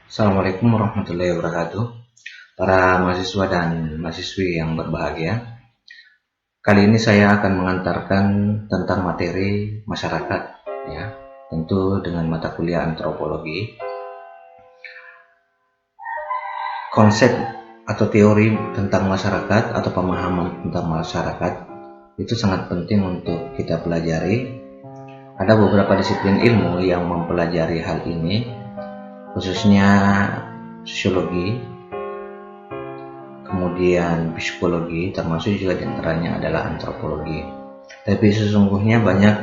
Assalamualaikum warahmatullahi wabarakatuh. Para mahasiswa dan mahasiswi yang berbahagia, kali ini saya akan mengantarkan tentang materi masyarakat, ya, tentu dengan mata kuliah antropologi. Konsep atau teori tentang masyarakat atau pemahaman tentang masyarakat itu sangat penting untuk kita pelajari. Ada beberapa disiplin ilmu yang mempelajari hal ini, khususnya sosiologi, kemudian psikologi, termasuk juga diantaranya adalah antropologi. Tapi sesungguhnya banyak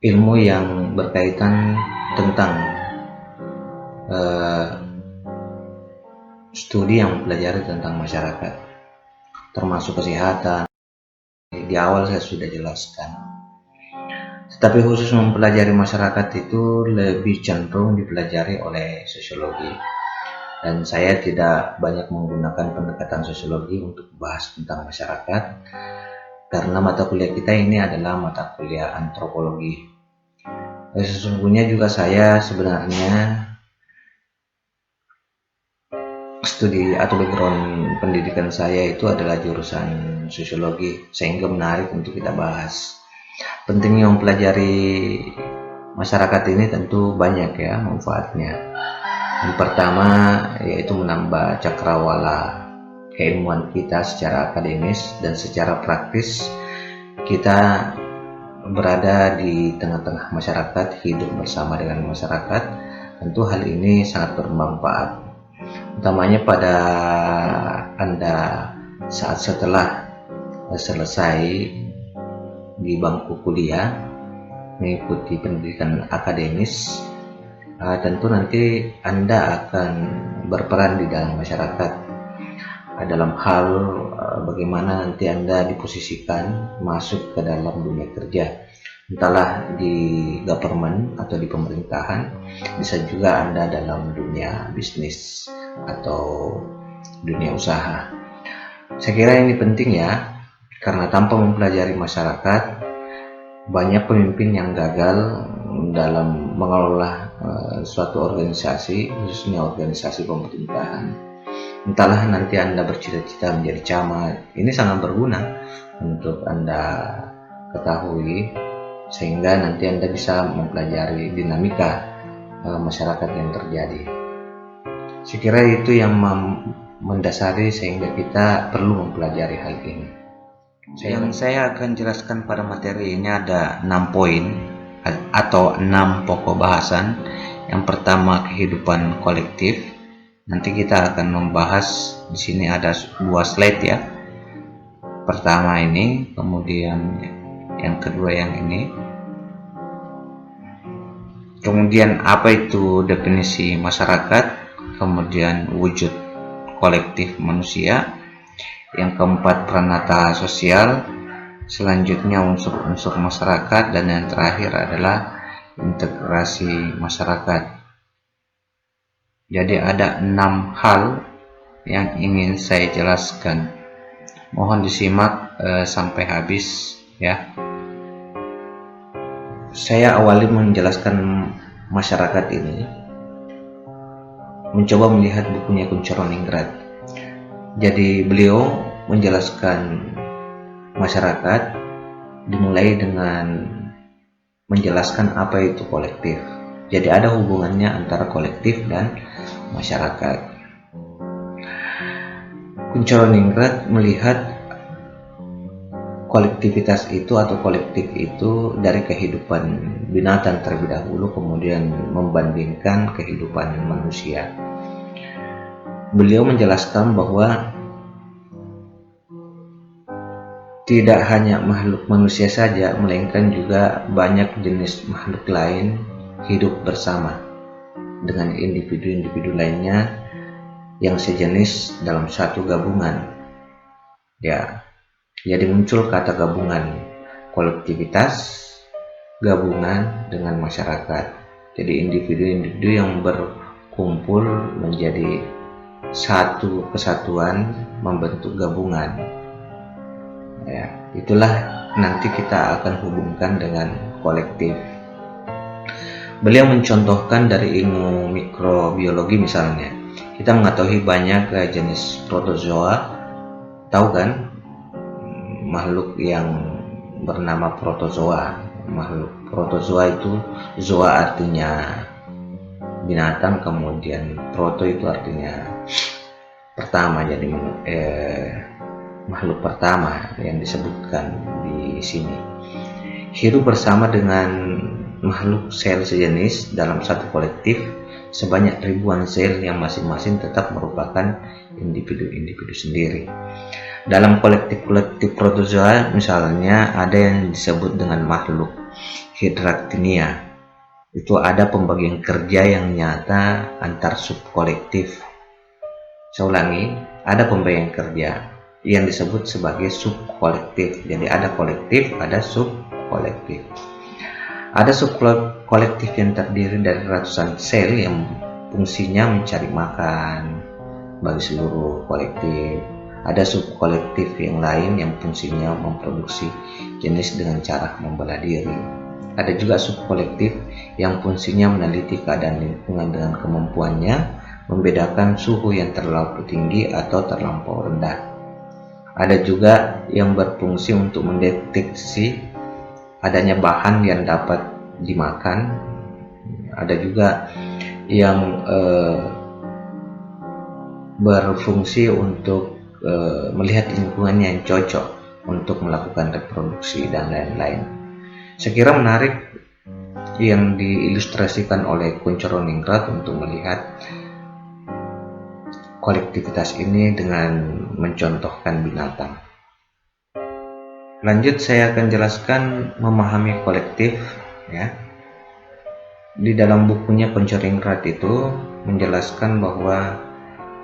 ilmu yang berkaitan tentang studi yang mempelajari tentang masyarakat, termasuk kesehatan. Di awal saya sudah jelaskan. Tetapi khusus mempelajari masyarakat itu lebih cenderung dipelajari oleh sosiologi. Dan saya tidak banyak menggunakan pendekatan sosiologi untuk membahas tentang masyarakat, karena mata kuliah kita ini adalah mata kuliah antropologi. Sesungguhnya juga saya sebenarnya studi atau background pendidikan saya itu adalah jurusan sosiologi, sehingga menarik untuk kita bahas. Pentingnya mempelajari masyarakat ini tentu banyak ya manfaatnya. Yang pertama yaitu menambah cakrawala keilmuan kita secara akademis, dan secara praktis kita berada di tengah-tengah masyarakat, hidup bersama dengan masyarakat. Tentu hal ini sangat bermanfaat, utamanya pada Anda saat setelah selesai di bangku kuliah mengikuti pendidikan akademis. Tentu nanti Anda akan berperan di dalam masyarakat dalam hal bagaimana nanti Anda diposisikan masuk ke dalam dunia kerja, entahlah di government atau di pemerintahan, bisa juga Anda dalam dunia bisnis atau dunia usaha. Saya kira ini penting ya, karena tanpa mempelajari masyarakat, banyak pemimpin yang gagal dalam mengelola suatu organisasi, khususnya organisasi pemerintahan. Entahlah nanti Anda bercita-cita menjadi camat, ini sangat berguna untuk Anda ketahui, sehingga nanti Anda bisa mempelajari dinamika masyarakat yang terjadi. Saya kira itu yang mendasari sehingga kita perlu mempelajari hal ini. Yang saya akan jelaskan pada materi ini ada 6 poin atau 6 pokok bahasan. Yang pertama, kehidupan kolektif. Nanti kita akan membahas, di sini ada 2 slide ya. Pertama ini, kemudian yang kedua yang ini. Kemudian apa itu definisi masyarakat, kemudian wujud kolektif manusia. Yang keempat, pranata sosial. Selanjutnya unsur-unsur masyarakat, dan yang terakhir adalah integrasi masyarakat. Jadi ada 6 hal yang ingin saya jelaskan. Mohon disimak sampai habis ya. Saya awali menjelaskan masyarakat ini mencoba melihat bukunya Kunchoro-Ningrat. Jadi beliau menjelaskan masyarakat dimulai dengan menjelaskan apa itu kolektif. Jadi ada hubungannya antara kolektif dan masyarakat. Kunchoro-Ningrat melihat kolektivitas itu atau kolektif itu dari kehidupan binatang terlebih dahulu, kemudian membandingkan kehidupan manusia. Beliau menjelaskan bahwa tidak hanya makhluk manusia saja, melainkan juga banyak jenis makhluk lain hidup bersama dengan individu-individu lainnya yang sejenis dalam satu gabungan. Ya, jadi muncul kata gabungan, kolektivitas, gabungan dengan masyarakat. Jadi individu-individu yang berkumpul menjadi satu kesatuan, membentuk gabungan. Ya, itulah nanti kita akan hubungkan dengan kolektif. Beliau mencontohkan dari ilmu mikrobiologi misalnya. Kita mengetahui banyak jenis protozoa, tahu kan? Makhluk yang bernama protozoa. Makhluk protozoa itu, zoa artinya binatang, kemudian proto itu artinya pertama, jadi makhluk pertama yang disebutkan di sini. Hidup bersama dengan makhluk sel sejenis dalam satu kolektif sebanyak ribuan sel yang masing-masing tetap merupakan individu-individu sendiri. Dalam kolektif-kolektif protozoa misalnya ada yang disebut dengan makhluk heteraktinia. Itu ada pembagian kerja yang nyata antar subkolektif. Saya ulangi, ada pembagian kerja yang disebut sebagai subkolektif. Jadi ada kolektif, ada subkolektif. Ada subkolektif yang terdiri dari ratusan sel yang fungsinya mencari makan bagi seluruh kolektif. Ada subkolektif yang lain yang fungsinya memproduksi jenis dengan cara membelah diri. Ada juga subkolektif yang fungsinya meneliti keadaan lingkungan dengan kemampuannya membedakan suhu yang terlalu tinggi atau terlampau rendah. Ada juga yang berfungsi untuk mendeteksi adanya bahan yang dapat dimakan. Ada juga yang berfungsi untuk melihat lingkungan yang cocok untuk melakukan reproduksi dan lain-lain. Saya kira menarik yang diilustrasikan oleh Kunchoro-Ningrat untuk melihat kolektivitas ini dengan mencontohkan binatang. Lanjut, saya akan jelaskan memahami kolektif ya. Di dalam bukunya Kunchoro-Ningrat itu menjelaskan bahwa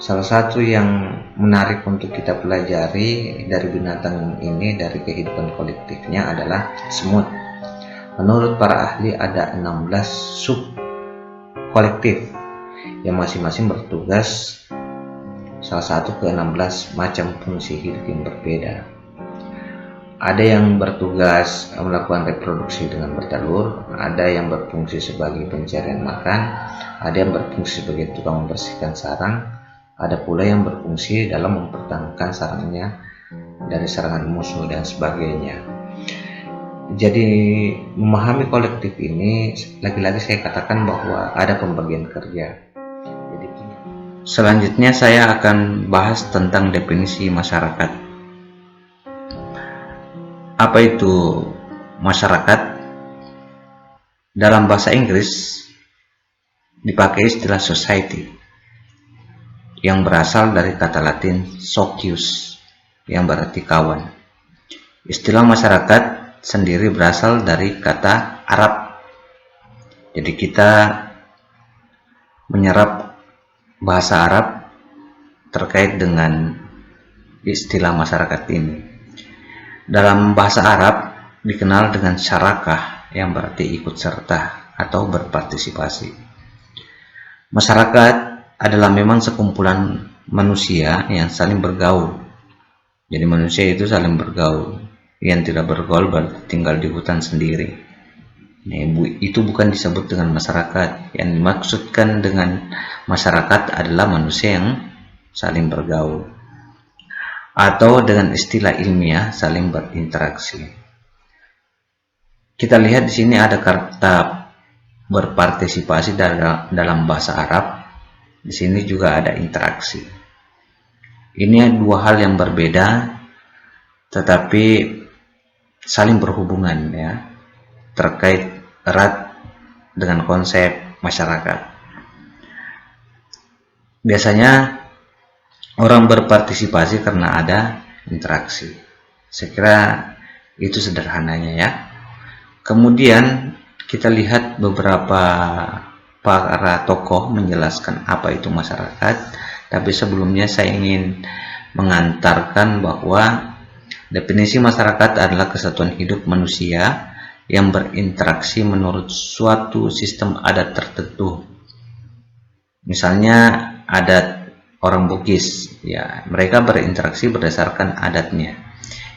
salah satu yang menarik untuk kita pelajari dari binatang ini, dari kehidupan kolektifnya adalah semut. Menurut para ahli ada 16 sub kolektif yang masing-masing bertugas salah satu ke 16 macam fungsi hidup yang berbeda. Ada yang bertugas melakukan reproduksi dengan bertelur, ada yang berfungsi sebagai pencarian makan, ada yang berfungsi sebagai tukang membersihkan sarang, ada pula yang berfungsi dalam mempertahankan sarangnya dari serangan musuh dan sebagainya. Jadi memahami kolektif ini, lagi-lagi saya katakan bahwa ada pembagian kerja. Jadi selanjutnya saya akan bahas tentang definisi masyarakat. Apa itu masyarakat? Dalam bahasa Inggris dipakai istilah society yang berasal dari kata Latin socius yang berarti kawan. Istilah masyarakat sendiri berasal dari kata Arab. Jadi kita menyerap bahasa Arab terkait dengan istilah masyarakat ini. Dalam bahasa Arab dikenal dengan syarakah yang berarti ikut serta atau berpartisipasi. Masyarakat adalah memang sekumpulan manusia yang saling bergaul. Jadi manusia itu saling bergaul. Yang tidak bergaul berarti tinggal di hutan sendiri. Nah, itu bukan disebut dengan masyarakat. Yang dimaksudkan dengan masyarakat adalah manusia yang saling bergaul. Atau dengan istilah ilmiah saling berinteraksi. Kita lihat di sini ada kata berpartisipasi dalam bahasa Arab. Di sini juga ada interaksi. Ini dua hal yang berbeda, tetapi saling berhubungan ya, terkait erat dengan konsep masyarakat. Biasanya orang berpartisipasi karena ada interaksi. Saya kira itu sederhananya ya. Kemudian kita lihat beberapa para tokoh menjelaskan apa itu masyarakat, tapi sebelumnya saya ingin mengantarkan bahwa definisi masyarakat adalah kesatuan hidup manusia yang berinteraksi menurut suatu sistem adat tertentu. Misalnya adat orang Bugis, ya, mereka berinteraksi berdasarkan adatnya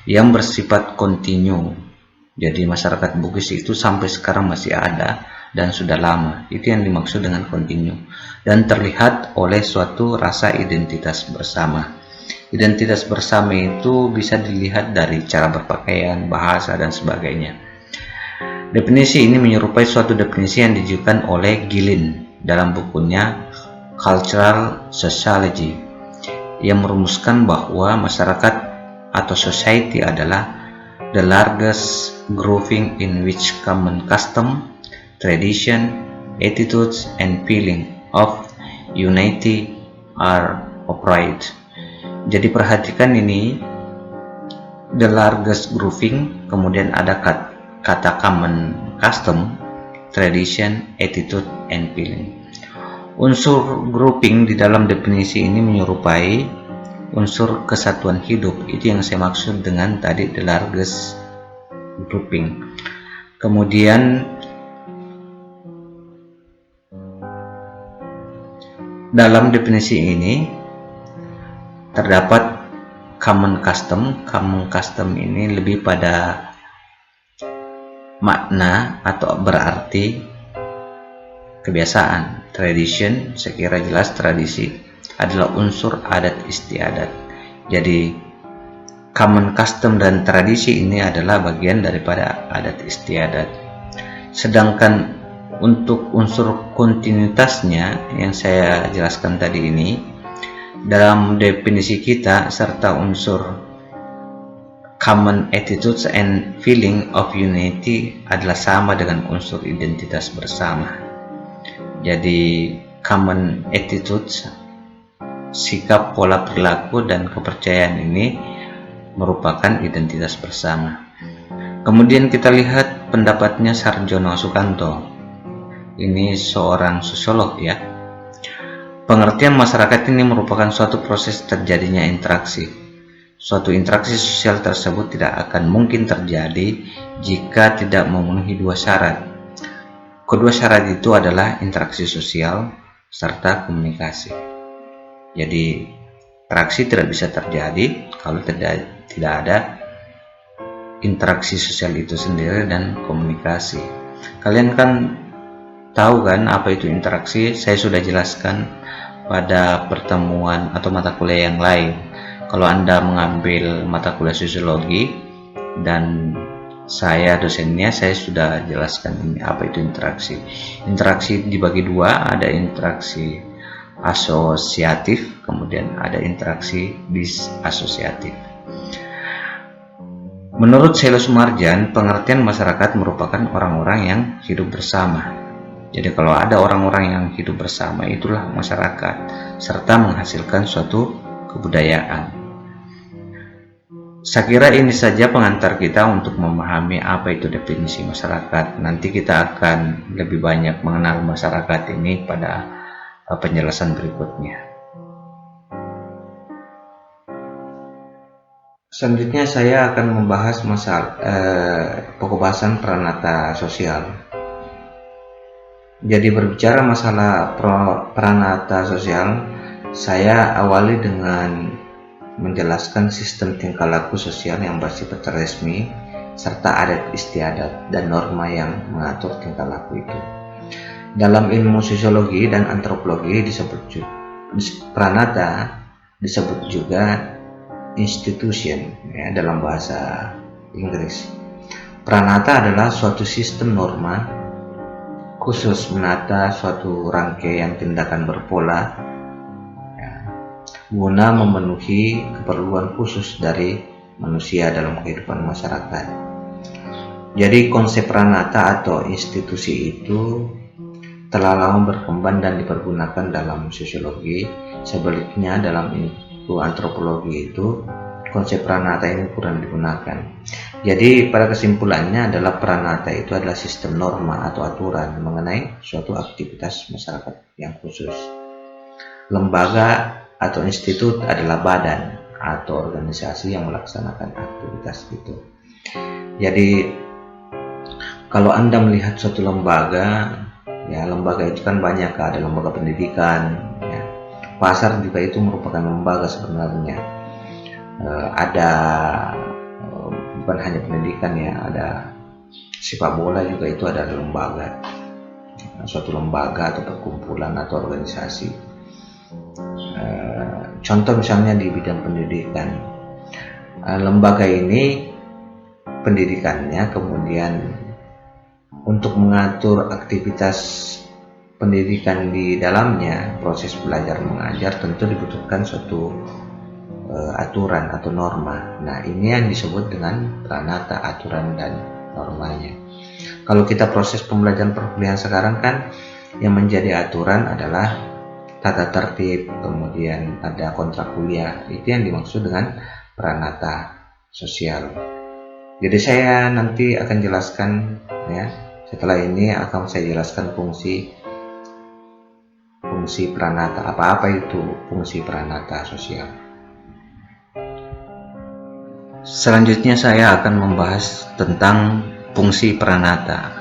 yang bersifat kontinu. Jadi masyarakat Bugis itu sampai sekarang masih ada dan sudah lama. Itu yang dimaksud dengan kontinu. Dan terlihat oleh suatu rasa identitas bersama. Identitas bersama itu bisa dilihat dari cara berpakaian, bahasa, dan sebagainya. Definisi ini menyerupai suatu definisi yang diajukan oleh Gillen dalam bukunya Cultural Sociology, yang merumuskan bahwa masyarakat atau society adalah the largest grouping in which common custom, tradition, attitudes, and feeling of unity are operate. Jadi perhatikan ini, the largest grouping, kemudian ada kata common custom, tradition, attitude, and feeling. Unsur grouping di dalam definisi ini menyerupai unsur kesatuan hidup. Itu yang saya maksud dengan tadi the largest grouping. Kemudian dalam definisi ini terdapat common custom. Common custom ini lebih pada makna atau berarti kebiasaan. Tradition, saya kira jelas, tradisi adalah unsur adat istiadat. Jadi common custom dan tradisi ini adalah bagian daripada adat istiadat. Sedangkan untuk unsur kontinuitasnya yang saya jelaskan tadi ini, dalam definisi kita, serta unsur common attitudes and feeling of unity adalah sama dengan unsur identitas bersama. Jadi common attitudes, sikap, pola perilaku, dan kepercayaan ini merupakan identitas bersama. Kemudian kita lihat pendapatnya Sarjono Sukanto. Ini seorang sosiolog ya. Pengertian masyarakat ini merupakan suatu proses terjadinya interaksi. Suatu interaksi sosial tersebut tidak akan mungkin terjadi jika tidak memenuhi dua syarat. Kedua syarat itu adalah interaksi sosial serta komunikasi. Jadi interaksi tidak bisa terjadi kalau tidak ada interaksi sosial itu sendiri dan komunikasi. Kalian kan tahu kan apa itu interaksi? Saya sudah jelaskan pada pertemuan atau mata kuliah yang lain. Kalau Anda mengambil mata kuliah sosiologi dan saya dosennya, saya sudah jelaskan ini apa itu interaksi. Interaksi dibagi dua, ada interaksi asosiatif, kemudian ada interaksi disasosiatif. Menurut Selo Sumarjan, pengertian masyarakat merupakan orang-orang yang hidup bersama. Jadi kalau ada orang-orang yang hidup bersama, itulah masyarakat, serta menghasilkan suatu kebudayaan. Saya kira ini saja pengantar kita untuk memahami apa itu definisi masyarakat. Nanti kita akan lebih banyak mengenal masyarakat ini pada penjelasan berikutnya. Selanjutnya saya akan membahas masalah pokok bahasan pranata sosial. Jadi berbicara masalah pranata sosial, saya awali dengan menjelaskan sistem tingkah laku sosial yang bersifat resmi serta adat istiadat dan norma yang mengatur tingkah laku itu. Dalam ilmu sosiologi dan antropologi pranata disebut juga institution ya, dalam bahasa Inggris. Pranata adalah suatu sistem norma khusus menata suatu rangkaian tindakan berpola ya, guna memenuhi keperluan khusus dari manusia dalam kehidupan masyarakat. Jadi konsep pranata atau institusi itu telah lama berkembang dan dipergunakan dalam sosiologi. Sebaliknya dalam ilmu antropologi itu konsep pranata ini kurang digunakan. Jadi pada kesimpulannya adalah pranata itu adalah sistem norma atau aturan mengenai suatu aktivitas masyarakat yang khusus. Lembaga atau institut adalah badan atau organisasi yang melaksanakan aktivitas itu. Jadi kalau Anda melihat suatu lembaga, ya lembaga itu kan banyak, ada lembaga pendidikan, ya. Pasar juga itu merupakan lembaga sebenarnya. Ada bukan hanya pendidikan ya, ada sepak bola juga itu ada lembaga. suatu lembaga atau perkumpulan atau organisasi. Contoh misalnya di bidang pendidikan, lembaga ini pendidikannya kemudian untuk mengatur aktivitas pendidikan di dalamnya, proses belajar mengajar, tentu dibutuhkan suatu aturan atau norma. Nah, ini yang disebut dengan pranata, aturan dan normanya. Kalau kita proses pembelajaran perkuliahan sekarang kan yang menjadi aturan adalah tata tertib, kemudian ada kontrak kuliah. Itu yang dimaksud dengan pranata sosial. Jadi saya nanti akan jelaskan ya. Setelah ini akan saya jelaskan fungsi pranata. Apa itu fungsi pranata sosial? Selanjutnya saya akan membahas tentang fungsi pranata.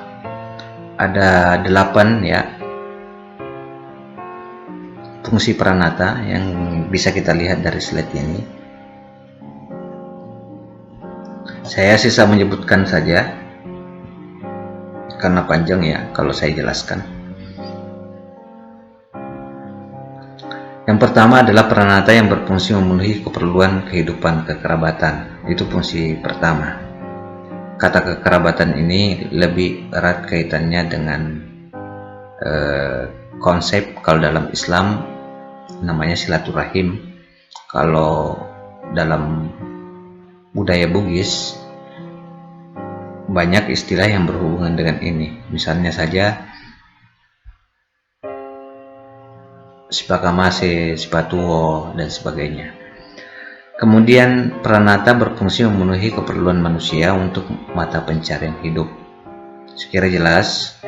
Ada 8 ya fungsi pranata yang bisa kita lihat dari slide ini. Saya sisa menyebutkan saja karena panjang ya kalau saya jelaskan. Yang pertama adalah pranata yang berfungsi memenuhi keperluan kehidupan kekerabatan. Itu fungsi pertama. Kata kekerabatan ini lebih erat kaitannya dengan konsep kalau dalam Islam namanya silaturahim. Kalau dalam budaya Bugis banyak istilah yang berhubungan dengan ini. Misalnya saja sipakamase, sipatuo, dan sebagainya. Kemudian pranata berfungsi memenuhi keperluan manusia untuk mata pencarian hidup. Sekira jelas,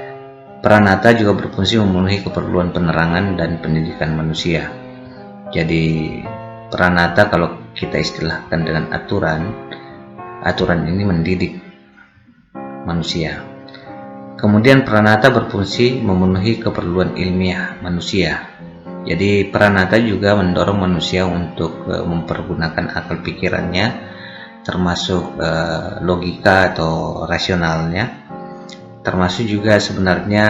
pranata juga berfungsi memenuhi keperluan penerangan dan pendidikan manusia. Jadi pranata kalau kita istilahkan dengan aturan ini mendidik manusia. Kemudian pranata berfungsi memenuhi keperluan ilmiah manusia. Jadi pranata juga mendorong manusia untuk mempergunakan akal pikirannya, termasuk logika atau rasionalnya, termasuk juga sebenarnya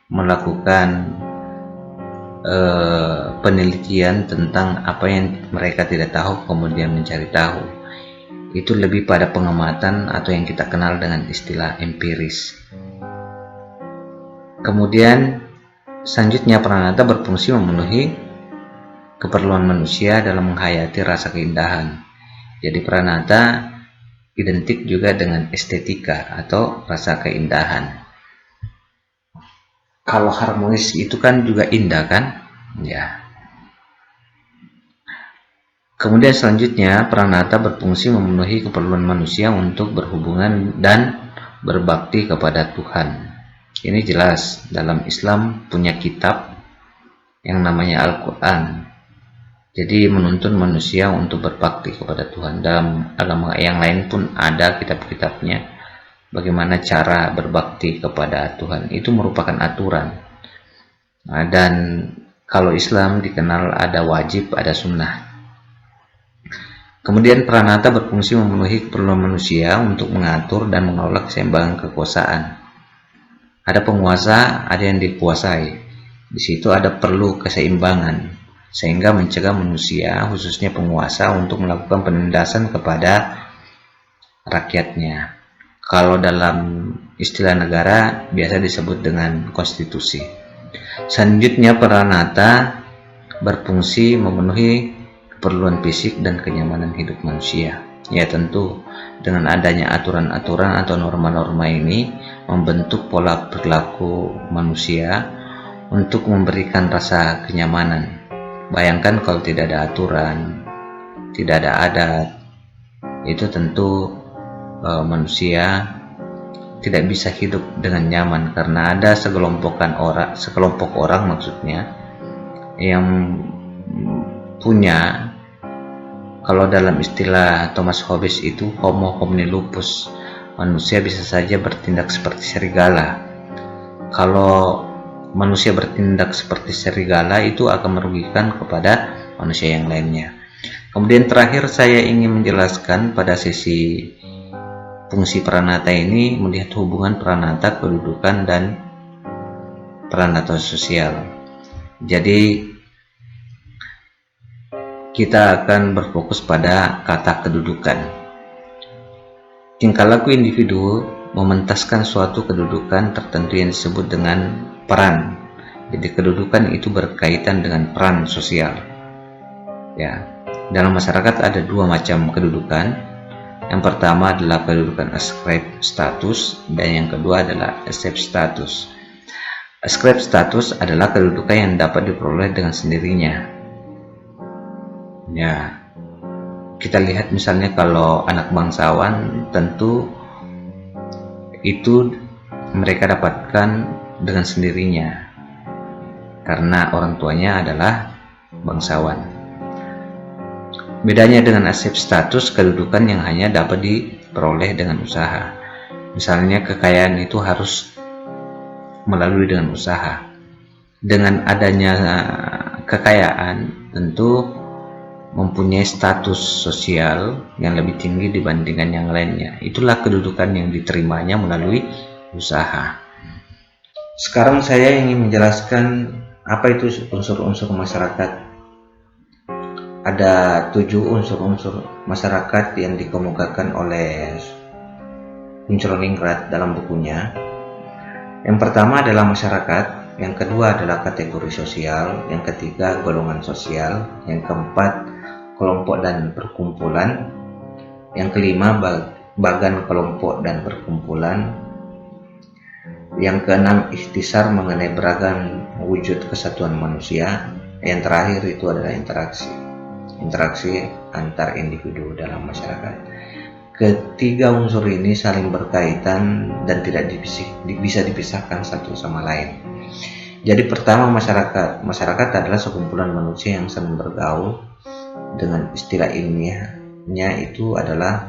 melakukan penelitian tentang apa yang mereka tidak tahu kemudian mencari tahu. Itu lebih pada pengamatan atau yang kita kenal dengan istilah empiris. Kemudian selanjutnya pranata berfungsi memenuhi keperluan manusia dalam menghayati rasa keindahan. Jadi pranata identik juga dengan estetika atau rasa keindahan. Kalau harmonis itu kan juga indah kan? Ya. Kemudian selanjutnya pranata berfungsi memenuhi keperluan manusia untuk berhubungan dan berbakti kepada Tuhan. Ini jelas dalam Islam punya kitab yang namanya Al-Quran. Jadi menuntun manusia untuk berbakti kepada Tuhan. Dalam agama yang lain pun ada kitab-kitabnya bagaimana cara berbakti kepada Tuhan. Itu merupakan aturan. Nah, dan kalau Islam dikenal ada wajib, ada sunnah. Kemudian pranata berfungsi memenuhi keperluan manusia untuk mengatur dan mengelola keseimbangan kekuasaan. Ada penguasa, ada yang dikuasai. Di situ ada perlu keseimbangan, sehingga mencegah manusia, khususnya penguasa, untuk melakukan penindasan kepada rakyatnya. Kalau dalam istilah negara biasa disebut dengan konstitusi. Selanjutnya pranata berfungsi memenuhi keperluan fisik dan kenyamanan hidup manusia. Ya tentu dengan adanya aturan-aturan atau norma-norma ini membentuk pola perilaku manusia untuk memberikan rasa kenyamanan. Bayangkan kalau tidak ada aturan, tidak ada adat, itu tentu manusia tidak bisa hidup dengan nyaman karena ada sekelompok orang maksudnya yang punya, kalau dalam istilah Thomas Hobbes itu homo homini lupus, manusia bisa saja bertindak seperti serigala. Kalau manusia bertindak seperti serigala itu akan merugikan kepada manusia yang lainnya. Kemudian terakhir saya ingin menjelaskan pada sesi fungsi pranata ini melihat hubungan pranata, kedudukan dan peran atau sosial. Jadi kita akan berfokus pada kata kedudukan. Tingkah laku individu mementaskan suatu kedudukan tertentu yang disebut dengan peran. Jadi kedudukan itu berkaitan dengan peran sosial. Ya, dalam masyarakat ada dua macam kedudukan. Yang pertama adalah kedudukan ascribed status dan yang kedua adalah accept status. Ascribed status adalah kedudukan yang dapat diperoleh dengan sendirinya. Ya, kita lihat misalnya kalau anak bangsawan, tentu itu mereka dapatkan dengan sendirinya karena orang tuanya adalah bangsawan. Bedanya dengan accept status, kedudukan yang hanya dapat diperoleh dengan usaha. Misalnya kekayaan itu harus melalui dengan usaha. Dengan adanya kekayaan tentu mempunyai status sosial yang lebih tinggi dibandingkan yang lainnya. Itulah kedudukan yang diterimanya melalui usaha. Sekarang saya ingin menjelaskan apa itu unsur-unsur masyarakat. Ada 7 unsur-unsur masyarakat yang dikemukakan oleh Kuncoro-Ningrat dalam bukunya. Yang pertama adalah masyarakat, yang kedua adalah kategori sosial, yang ketiga golongan sosial, yang keempat kelompok dan perkumpulan, yang kelima bagan kelompok dan perkumpulan, yang keenam ikhtisar mengenai beragam wujud kesatuan manusia, yang terakhir itu adalah interaksi antar individu dalam masyarakat. Ketiga unsur ini saling berkaitan dan tidak bisa dipisahkan satu sama lain. Jadi pertama masyarakat adalah sekumpulan manusia yang saling bergaul. Dengan istilah ilmiahnya itu adalah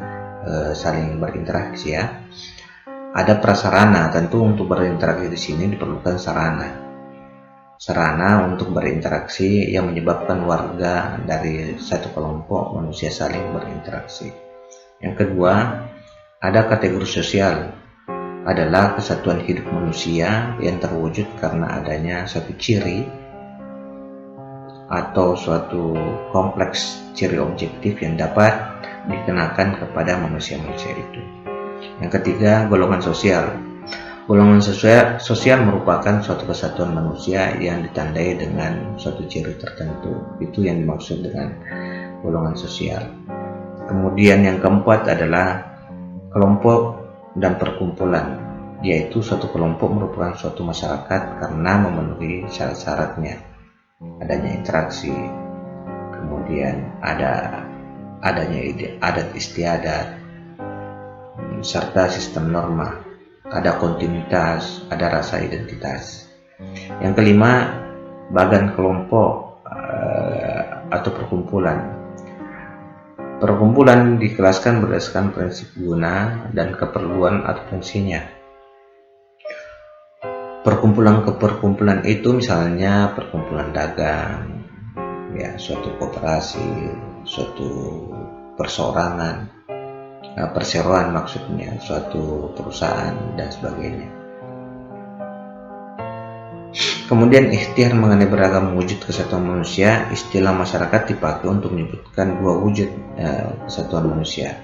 saling berinteraksi ya. Ada prasarana, tentu untuk berinteraksi di sini diperlukan sarana untuk berinteraksi yang menyebabkan warga dari satu kelompok manusia saling berinteraksi. Yang kedua, ada kategori sosial, adalah kesatuan hidup manusia yang terwujud karena adanya suatu ciri atau suatu kompleks ciri objektif yang dapat dikenakan kepada manusia-manusia itu. Yang ketiga, golongan sosial. Golongan sosial merupakan suatu kesatuan manusia yang ditandai dengan suatu ciri tertentu. Itu yang dimaksud dengan golongan sosial. Kemudian yang keempat adalah kelompok dan perkumpulan, yaitu suatu kelompok merupakan suatu masyarakat karena memenuhi syarat-syaratnya. Adanya interaksi, kemudian adanya adat istiadat, serta sistem norma. Ada kontinuitas, ada rasa identitas. Yang kelima, bagan kelompok atau perkumpulan. Perkumpulan dikelaskan berdasarkan prinsip guna dan keperluan atau fungsinya. Perkumpulan ke perkumpulan itu misalnya perkumpulan dagang, ya, suatu koperasi, suatu perseorangan, perseroan maksudnya, suatu perusahaan dan sebagainya. Kemudian ikhtiar mengenai beragam wujud kesatuan manusia. Istilah masyarakat dipakai untuk menyebutkan dua wujud kesatuan manusia,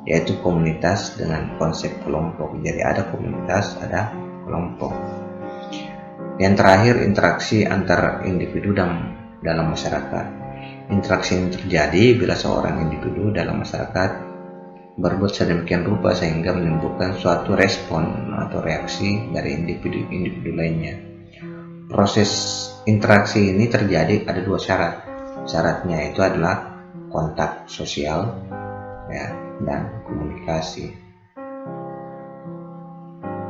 yaitu komunitas dengan konsep kelompok. Jadi ada komunitas, ada kelompok. Yang terakhir, interaksi antar individu dalam masyarakat. Interaksi yang terjadi bila seorang individu dalam masyarakat berbuat sedemikian rupa sehingga menimbulkan suatu respon atau reaksi dari individu lainnya. Proses interaksi ini terjadi ada dua syarat. Syaratnya itu adalah kontak sosial, ya, dan komunikasi.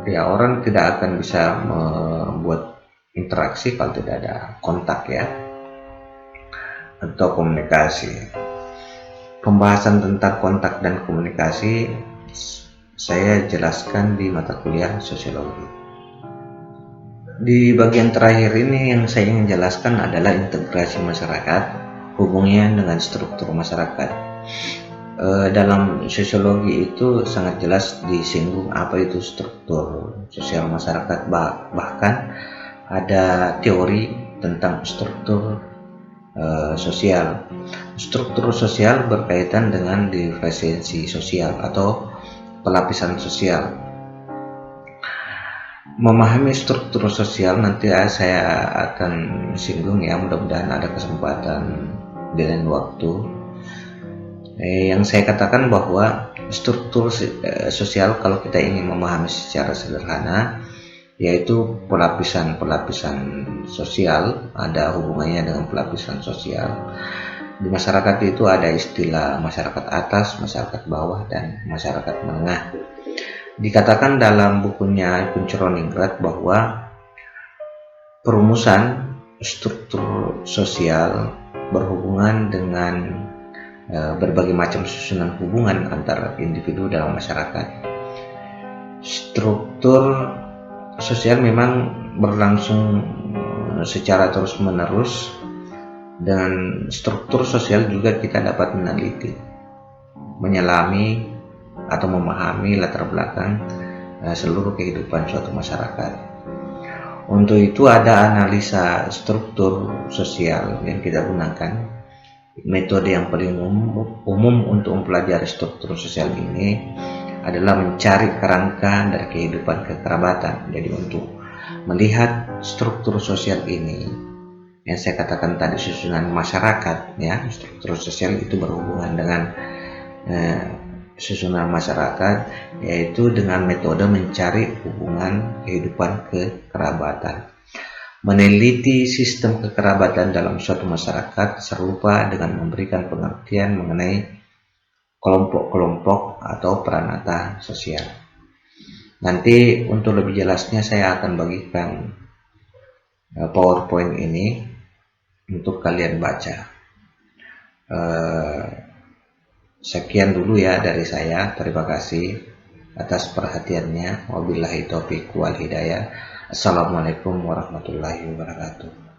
Ya, orang tidak akan bisa membuat interaksi kalau tidak ada kontak, ya, atau komunikasi. Pembahasan tentang kontak dan komunikasi saya jelaskan di mata kuliah sosiologi. Di bagian terakhir ini yang saya ingin jelaskan adalah integrasi masyarakat, hubungannya dengan struktur masyarakat. Dalam sosiologi itu sangat jelas disinggung apa itu struktur sosial masyarakat, bahkan ada teori tentang struktur sosial. Struktur sosial berkaitan dengan diferensiasi sosial atau pelapisan sosial. Memahami struktur sosial nanti saya akan singgung ya, mudah-mudahan ada kesempatan di lain waktu. Yang saya katakan bahwa struktur sosial, kalau kita ingin memahami secara sederhana, yaitu pelapisan-pelapisan sosial, ada hubungannya dengan pelapisan sosial. Di masyarakat itu ada istilah masyarakat atas, masyarakat bawah, dan masyarakat menengah. Dikatakan dalam bukunya Puncheron-Ingrat bahwa perumusan struktur sosial berhubungan dengan berbagai macam susunan hubungan antar individu dalam masyarakat. Struktur sosial memang berlangsung secara terus-menerus, dan struktur sosial juga kita dapat meneliti, menyelami atau memahami latar belakang seluruh kehidupan suatu masyarakat. Untuk itu ada analisa struktur sosial yang kita gunakan. Metode yang paling umum untuk mempelajari struktur sosial ini adalah mencari kerangka dari kehidupan kekerabatan. Jadi untuk melihat struktur sosial ini, yang saya katakan tadi susunan masyarakat, ya, struktur sosial itu berhubungan dengan susunan masyarakat, yaitu dengan metode mencari hubungan kehidupan kekerabatan. Meneliti sistem kekerabatan dalam suatu masyarakat serupa dengan memberikan pengertian mengenai kelompok-kelompok atau peranata sosial. Nanti untuk lebih jelasnya saya akan bagikan PowerPoint ini untuk kalian baca. Sekian dulu ya dari saya. Terima kasih atas perhatiannya. Wabillahi taufiq wal hidayah. Assalamualaikum warahmatullahi wabarakatuh.